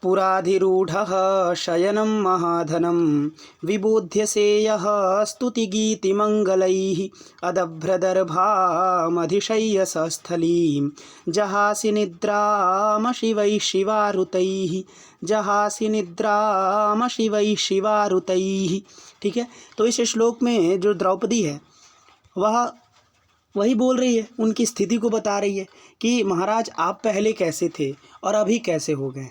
पुराधिरूढः शयनं महाधनं विबोध्यसे यः स्तुतिगीतिमङ्गलैः अदभ्रदर्भामधिशय्य सस्थलीं जहासि निद्रामशिवैः शिवारुतैः जहासि निद्रामशिवैः शिवारुतैः। ठीक है, तो इस श्लोक में जो द्रौपदी है वह वही बोल रही है, उनकी स्थिति को बता रही है कि महाराज आप पहले कैसे थे और अभी कैसे हो गए,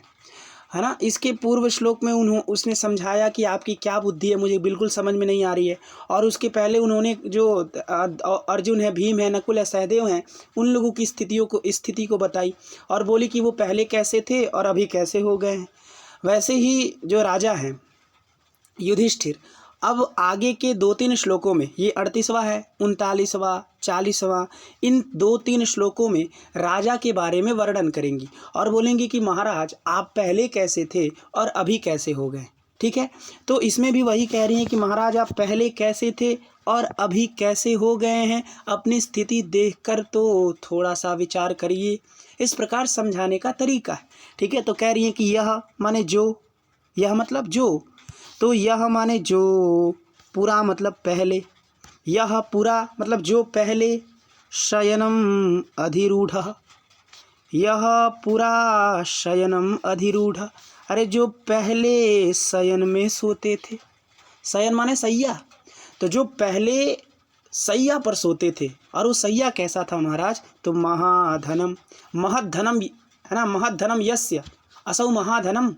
है ना। इसके पूर्व श्लोक में उसने समझाया कि आपकी क्या बुद्धि है, मुझे बिल्कुल समझ में नहीं आ रही है। और उसके पहले उन्होंने जो अर्जुन है, भीम है, नकुल है, सहदेव हैं, उन लोगों की स्थिति को बताई और बोली कि वो पहले कैसे थे और अभी कैसे हो गए हैं। वैसे ही जो राजा हैं युधिष्ठिर, अब आगे के 2-3 श्लोकों में, ये 38वां है, 39वां, 40वां, इन 2-3 श्लोकों में राजा के बारे में वर्णन करेंगी और बोलेंगे कि महाराज आप पहले कैसे थे और अभी कैसे हो गए। ठीक है, तो इसमें भी वही कह रही हैं कि महाराज आप पहले कैसे थे और अभी कैसे हो गए हैं, अपनी स्थिति देखकर तो थोड़ा सा विचार करिए। इस प्रकार समझाने का तरीका है। ठीक है, तो कह रही हैं कि यह माने जो, यह मतलब जो, तो यह माने जो, पूरा मतलब पहले, यह पूरा मतलब जो पहले, शयनम अधिरूढ़, यह पूरा शयनम अधिरूढ़, अरे जो पहले शयन में सोते थे, शयन माने सैया, तो जो पहले सैया पर सोते थे। और वो सैया कैसा था महाराज, तो महाधनम, महद्धनम है ना, महद्धनम यस्य असौ महाधनम,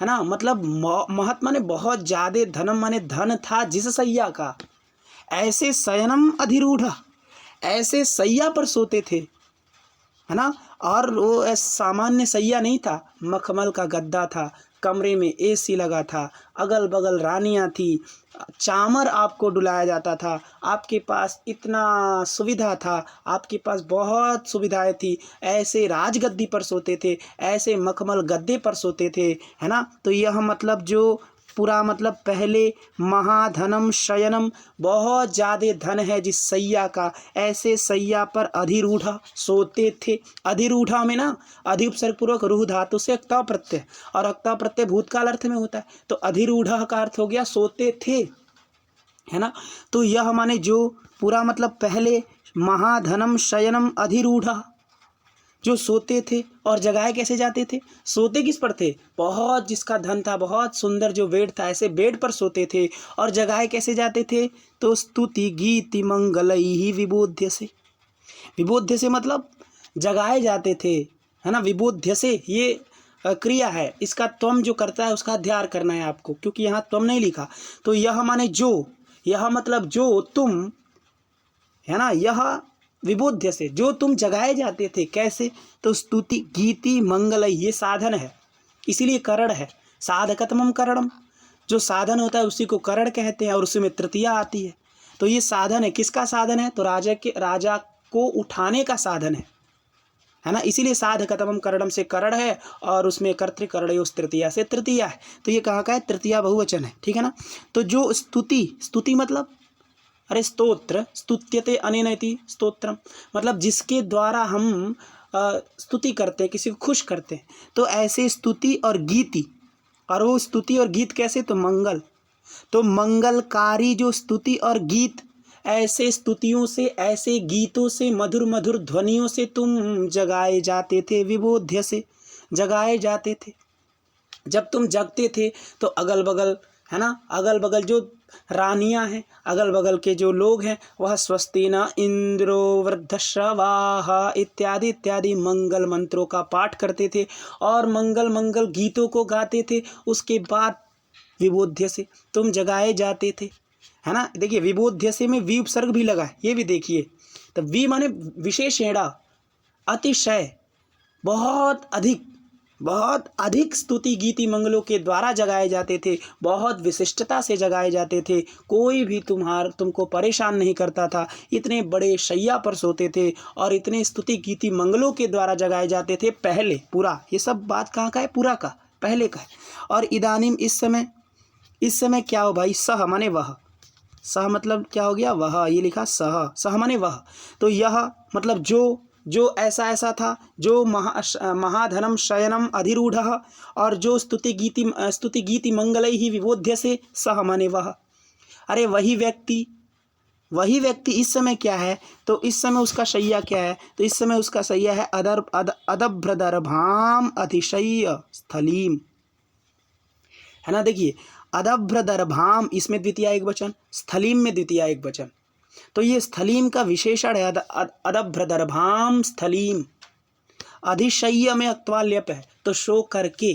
है ना, मतलब महत माने बहुत ज़्यादा, धनम माने धन था जिस सैया का, ऐसे शयनम अधिरूढ़, ऐसे सैया पर सोते थे, है ना। और वो सामान्य सैया नहीं था, मखमल का गद्दा था, कमरे में एसी लगा था, अगल बगल रानियां थी, चामर आपको डुलाया जाता था, आपके पास इतना सुविधा था, आपके पास बहुत सुविधाएं थी, ऐसे राजगद्दी पर सोते थे, ऐसे मखमल गद्दे पर सोते थे, है ना। तो यह मतलब जो पूरा मतलब पहले, महाधनम शयनम, बहुत ज़्यादा धन है जिस सैया का, ऐसे सैया पर अधिरूढ़ा सोते थे। अधिरूढ़ा में ना अधि उपसर्ग पूर्वक रूह धातु से अक्ता प्रत्यय, और अक्ता प्रत्यय भूतकाल अर्थ में होता है, तो अधिरूढ़ा का अर्थ हो गया सोते थे, है ना। तो यह माने जो, पूरा मतलब पहले, महाधनम शयनम अधिरूढ़ा, जो सोते थे और जगाए कैसे जाते थे, सोते किस पर थे, बहुत जिसका धन था, बहुत सुंदर जो बेड था, ऐसे बेड पर सोते थे और जगाए कैसे जाते थे, तो स्तुति गीति मंगलैहि विबोध्य से, विबोध्य से मतलब जगाए जाते थे, है ना। विबोध्य से ये क्रिया है, इसका त्वम जो करता है उसका अध्ययन करना है आपको, क्योंकि यहाँ त्वम नहीं लिखा। तो यह माने जो, यह मतलब जो तुम, है ना, यह विबोध्य से जो तुम जगाए जाते थे, कैसे, तो स्तुति गीति मंगल, ये साधन है, इसीलिए करण है, साधकतमम करणम, जो साधन होता है उसी को करण कहते हैं, और उसी में तृतीया आती है। तो ये साधन है, किसका साधन है, तो राजा को उठाने का साधन है ना, इसीलिए साधकतमम करणम से करण है, और उसमें कर्तृकरण उस तृतीया से तृतीया है। तो ये कहाँ का है, तृतीया बहुवचन है, ठीक है ना। तो जो स्तुति, स्तुति मतलब अरे स्तोत्र, स्तुत्यते अनेन इति स्तोत्रम, मतलब जिसके द्वारा हम स्तुति करते हैं, किसी को खुश करते हैं, तो ऐसे स्तुति और गीति, और वो स्तुति और गीत कैसे, तो मंगल, तो मंगलकारी जो स्तुति और गीत, ऐसे स्तुतियों से, ऐसे गीतों से, मधुर मधुर ध्वनियों से तुम जगाए जाते थे, विबोध्य से जगाए जाते थे। जब तुम जगते थे तो अगल बगल, है ना, अगल बगल जो रानियां हैं, अगल बगल के जो लोग हैं, वह स्वस्ति न इंद्रो वृद्धश्रवाः इत्यादि इत्यादि मंगल मंत्रों का पाठ करते थे और मंगल मंगल गीतों को गाते थे। उसके बाद विबोध्य से तुम जगाए जाते थे, है ना। देखिए विबोध्य से में वी उपसर्ग भी लगा है, ये भी देखिए। तो वी माने विशेषेणा, अतिशय, बहुत अधिक स्तुति गीति मंगलों के द्वारा जगाए जाते थे, बहुत विशिष्टता से जगाए जाते थे, कोई भी तुमको परेशान नहीं करता था, इतने बड़े शैया पर सोते थे और इतने स्तुति गीति मंगलों के द्वारा जगाए जाते थे पहले। पूरा ये सब बात कहाँ का है, पूरा का, पहले का है। और इदानीम इस समय क्या हो भाई, सह माने वह, सह मतलब क्या हो गया, वह, ये लिखा सह, सह माने वह, तो यह मतलब जो, जो ऐसा ऐसा था, जो महाधनम शयनम अधिरूढ़, और जो स्तुति गीति मंगलैः विबोध्य से सह माने वह। अरे वही व्यक्ति इस समय क्या है, तो इस समय उसका शैया क्या है, तो इस समय उसका शैया है अदभ्रदर्भाम अतिशय्य स्थलीम, है ना। देखिए अदभ्रदर्भाम, इसमें द्वितीया एक वचन, स्थलीम में द्वितीया एक वचन, तो ये स्थलीम का विशेषण है। अदभ्रदर्भाम स्थलीम, अधिशय्य में अक्त्वाल्यप है, तो सो करके,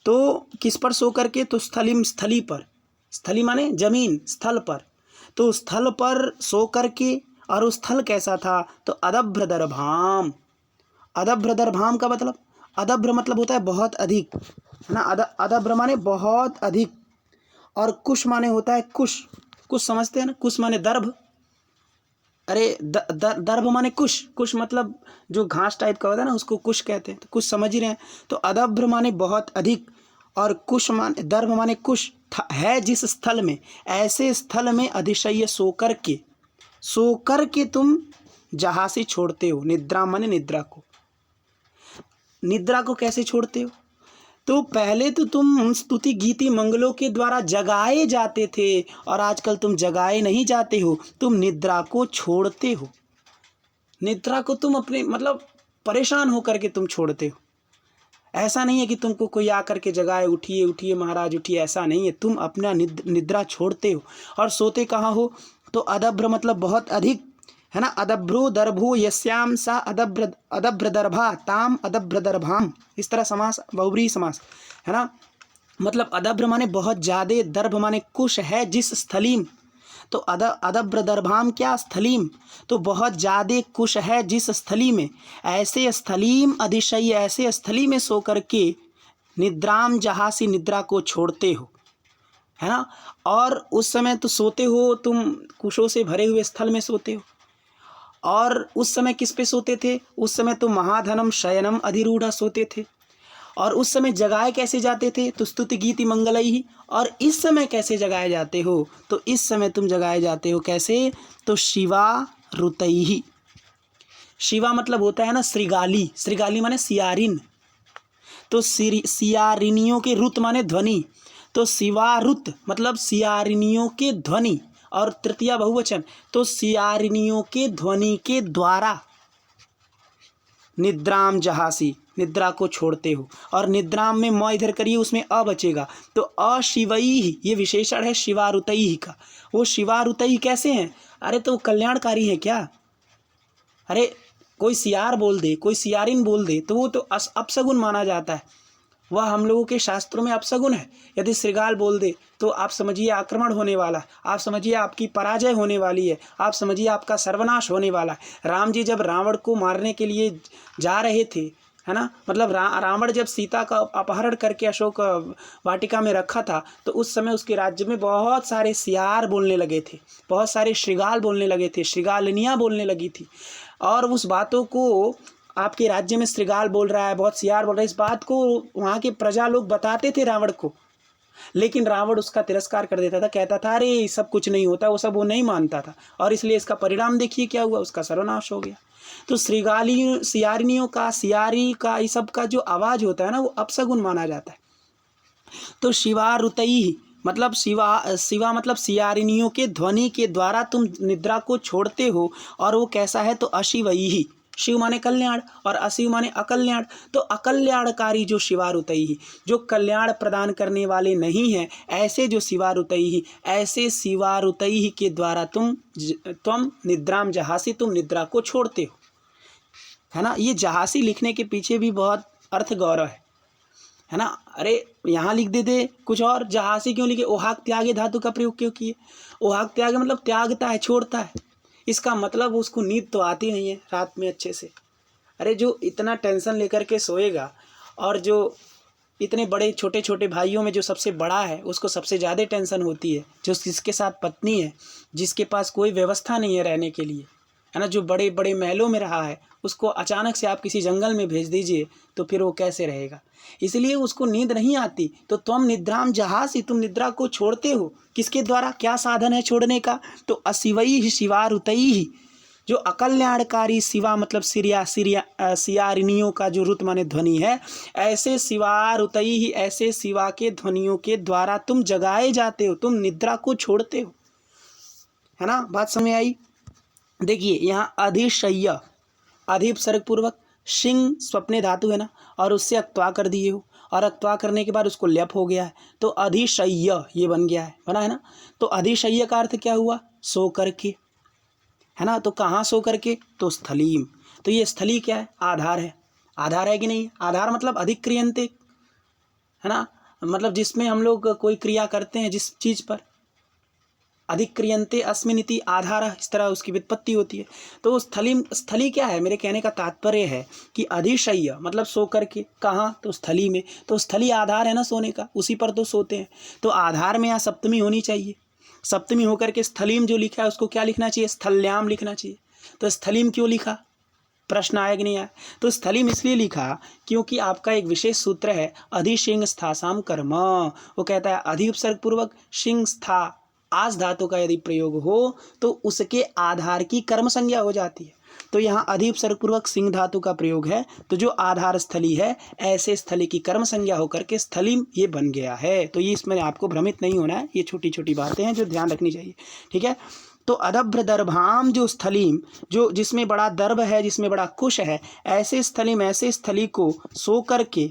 तो किस पर सो करके, तो स्थलीम स्थली पर, स्थली माने जमीन, स्थल पर, तो स्थल पर सो करके, और उस स्थल कैसा था, तो अदभ्रदर्भाम। अदभ्रदर्भाम का मतलब, अदभ्र मतलब होता है बहुत अधिक, है ना। अदभ्र माने बहुत अधिक, और कुश माने होता है कुश, कुश समझते हैं ना, कुश माने दर्भ। अरे दर्भ माने कुश, कुश मतलब जो घास टाइप का होता है ना, उसको कुश कहते हैं, तो कुश समझ ही रहे हैं। तो अदभ्र माने बहुत अधिक, और कुश माने, दर्भ माने कुश है जिस स्थल में, ऐसे स्थल में अधिशय्य सोकर के तुम जहासी छोड़ते हो। निद्रा माने निद्रा को, निद्रा को कैसे छोड़ते हो, तो पहले तो तुम स्तुति गीति मंगलों के द्वारा जगाए जाते थे, और आजकल तुम जगाए नहीं जाते हो, तुम निद्रा को छोड़ते हो। निद्रा को तुम अपने मतलब परेशान होकर के तुम छोड़ते हो। ऐसा नहीं है कि तुमको कोई आकर के जगाए, उठिए उठिए महाराज उठिए, ऐसा नहीं है, तुम अपना निद्रा छोड़ते हो। और सोते कहाँ हो, तो अदभ्र मतलब बहुत अधिक, है ना। अदभ्रो दर्भो यस्याम सा अदभ्रदर्भा ताम अदभ्रदर्भाम, इस तरह समास, बहुब्रीहि समास, है ना। मतलब अदभ्र माने बहुत ज़्यादा, दर्भ माने कुश है जिस स्थलीम, तो अदभ्रदर्भाम क्या, स्थलीम, तो बहुत ज़्यादा कुश है जिस स्थली में, ऐसे स्थलीम अधिशय्य, ऐसे स्थली में सो करके निद्राम जहासी, निद्रा को छोड़ते हो, है ना। और उस समय तो सोते हो तुम, कुशों से भरे हुए स्थल में सोते हो। और उस समय किस पे सोते थे, उस समय तो महाधनम शयनम अधिरूढ़ सोते थे। और उस समय जगाए कैसे जाते थे, तो स्तुति गीति मंगलैः। और इस समय कैसे जगाए जाते हो, तो इस समय तुम जगाए जाते हो कैसे, तो शिवा रुतैः। शिवा मतलब होता है ना श्रृगाली, श्रृगाली माने सियारिन, तो सियारिनियों के रुत माने ध्वनि, तो शिवारुत मतलब सियारिनियों के ध्वनि, और तृतीया बहुवचन, तो सियारिनियों के ध्वनि के द्वारा निद्राम जहासी, निद्रा को छोड़ते हो। और निद्राम में म इधर करिए, उसमें अ बचेगा, तो अशिवैः, ये विशेषण है शिवारुतैः का। वो शिवारुतैः कैसे हैं, अरे तो कल्याणकारी है क्या। अरे कोई सियार बोल दे, कोई सियारिन बोल दे, तो वो तो अपशगुन माना जाता है, वह हम लोगों के शास्त्रों में अपशगुन है। यदि श्रृगाल बोल दे तो आप समझिए आक्रमण होने वाला है, आप समझिए आपकी पराजय होने वाली है, आप समझिए आपका सर्वनाश होने वाला है। राम जी जब रावण को मारने के लिए जा रहे थे, है ना, मतलब रावण जब सीता का अपहरण करके अशोक वाटिका में रखा था, तो उस समय उसके राज्य में बहुत सारे सियार बोलने लगे थे, बहुत सारे श्रृगाल बोलने लगे थे, श्रृगालिनियाँ बोलने लगी थी। और उस बातों को, आपके राज्य में श्रृगाल बोल रहा है, बहुत सियार बोल रहा है, इस बात को वहाँ के प्रजा लोग बताते थे रावण को, लेकिन रावण उसका तिरस्कार कर देता था, कहता था अरे सब कुछ नहीं होता, वो नहीं मानता था। और इसलिए इसका परिणाम देखिए क्या हुआ, उसका सर्वनाश हो गया। तो श्रृगाली सियारिनियों का, सियारी का, इस सब का जो आवाज़ होता है ना, वो अपशगुन माना जाता है। तो शिवारुतैः मतलब शिवा मतलब सियारिनियों के ध्वनि के द्वारा तुम निद्रा को छोड़ते हो। और वो कैसा है, तो अशिवैः, शिव माने कल्याण और अशिव माने अकल्याण, तो अकल्याणकारी जो शिवारुतैः, जो कल्याण प्रदान करने वाले नहीं हैं, ऐसे जो शिवारुतैः, ऐसे शिवारुतैः के द्वारा तुम निद्राम जहासी, तुम निद्रा को छोड़ते हो, है ना। ये जहासी लिखने के पीछे भी बहुत अर्थ गौरव है ना। अरे यहाँ लिख देते कुछ और, जहासी क्यों लिखे, ओहाक त्यागे धातु का प्रयोग क्यों किए। ओहाक त्यागे मतलब त्यागता है, छोड़ता है, इसका मतलब उसको नींद तो आती नहीं है रात में अच्छे से। अरे जो इतना टेंशन लेकर के सोएगा, और जो इतने बड़े छोटे छोटे भाइयों में जो सबसे बड़ा है उसको सबसे ज़्यादा टेंशन होती है, जो जिसके साथ पत्नी है, जिसके पास कोई व्यवस्था नहीं है रहने के लिए, है ना, जो बड़े बड़े महलों में रहा है, उसको अचानक से आप किसी जंगल में भेज दीजिए तो फिर वो कैसे रहेगा। इसलिए उसको नींद नहीं आती। तो त्वम निद्राम जहासी, तुम निद्रा को छोड़ते हो, किसके द्वारा, क्या साधन है छोड़ने का, तो अशिवैः शिवारुतैः, जो अकल्याणकारी शिवा मतलब सियारिनियों का जो रुत माने ध्वनि है, ऐसे शिवारुतई ही, ऐसे शिवा के ध्वनियों के द्वारा तुम जगाए जाते हो, तुम निद्रा को छोड़ते हो, है ना। बात समझ में आई। देखिए यहाँ अधिशय्य, अधिपसर्ग पूर्वक, शिंग स्वप्ने धातु है ना, और उससे अक्त्वा कर दिए हो, और अक्त्वा करने के बाद उसको ल्यप हो गया है, तो अधिशय्य ये बन गया है, बना है ना। तो अधिशय्य का अर्थ क्या हुआ, सो करके, है ना। तो कहाँ सो करके, तो स्थलीम। तो ये स्थली क्या है, आधार है। आधार है कि नहीं, आधार मतलब अधिक क्रियंते, है ना, मतलब जिसमें हम लोग कोई क्रिया करते हैं जिस चीज़ पर, अधिक क्रियंते अस्मिन इति आधार, इस तरह उसकी व्युत्पत्ति होती है। तो स्थली क्या है, मेरे कहने का तात्पर्य है कि अधिशय्य मतलब सो करके, कहाँ, तो स्थली में। तो स्थली आधार है ना सोने का, उसी पर तो सोते हैं। तो आधार में यहाँ सप्तमी होनी चाहिए, सप्तमी होकर के स्थलीम जो लिखा है उसको क्या लिखना चाहिए, स्थल्याम लिखना चाहिए। तो स्थलीम क्यों लिखा, प्रश्न आया कि नहीं आया। तो स्थलीम इसलिए लिखा क्योंकि आपका एक विशेष सूत्र है अधिशिंग स्थासाम कर्म, वो कहता है अधि उपसर्ग पूर्वक शिंग स्था आस धातु का यदि प्रयोग हो तो उसके आधार की कर्म संज्ञा हो जाती है। तो यहाँ अधि उपसर्ग पूर्वक सिंह धातु का प्रयोग है, तो जो आधार स्थली है ऐसे स्थली की कर्म संज्ञा होकर के स्थलीम ये बन गया है। तो ये इसमें आपको भ्रमित नहीं होना है, ये छोटी छोटी बातें हैं जो ध्यान रखनी चाहिए, ठीक है। तो अदभ्र दर्भाम जो स्थलीम, जो जिसमें बड़ा दर्भ है, जिसमें बड़ा कुश है, ऐसे स्थलीम, ऐसे स्थली को सो करके,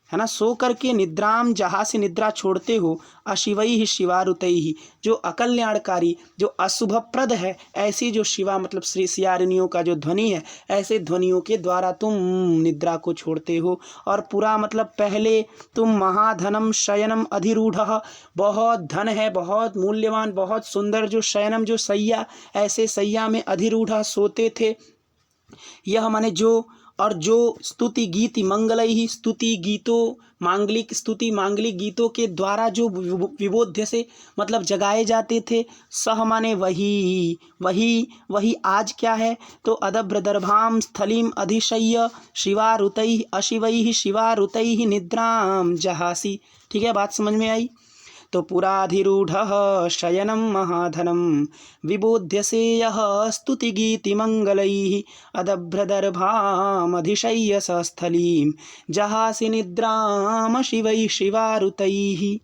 है ना, सो करके निद्राम जहाँ से निद्रा छोड़ते हो, अशिवई ही शिवारुतई ही, जो अकल्याणकारी, जो अशुभप्रद है, ऐसी जो शिवा मतलब श्री सियारिनियों का जो ध्वनि है, ऐसे ध्वनियों के द्वारा तुम निद्रा को छोड़ते हो। और पूरा मतलब पहले तुम महाधनम शयनम अधिरूढ़, बहुत धन है, बहुत मूल्यवान, बहुत सुंदर जो शयनम जो सैया, ऐसे सैया में अधिरूढ़ सोते थे। यह माने जो, और जो स्तुति गीति मंगलई ही, स्तुति गीतों, मांगलिक स्तुति मांगलिक गीतों के द्वारा जो विबोध्य से मतलब जगाए जाते थे, सह माने वही, वही वही आज क्या है, तो अदभ्र दर्भाम स्थलीम अधिशय्य शिवारुतई अशिवई शिवारुतई निद्राम जहासी। ठीक है, बात समझ में आई। तो पुराधिरूढ़ शयनम महाधनम विबोध्यसे यः स्तुतिगीतिमंगलैः अदभ्रदर्भामधिशय्य सस्थलीं जहासि निद्राम शिवैः शिवारुतैः।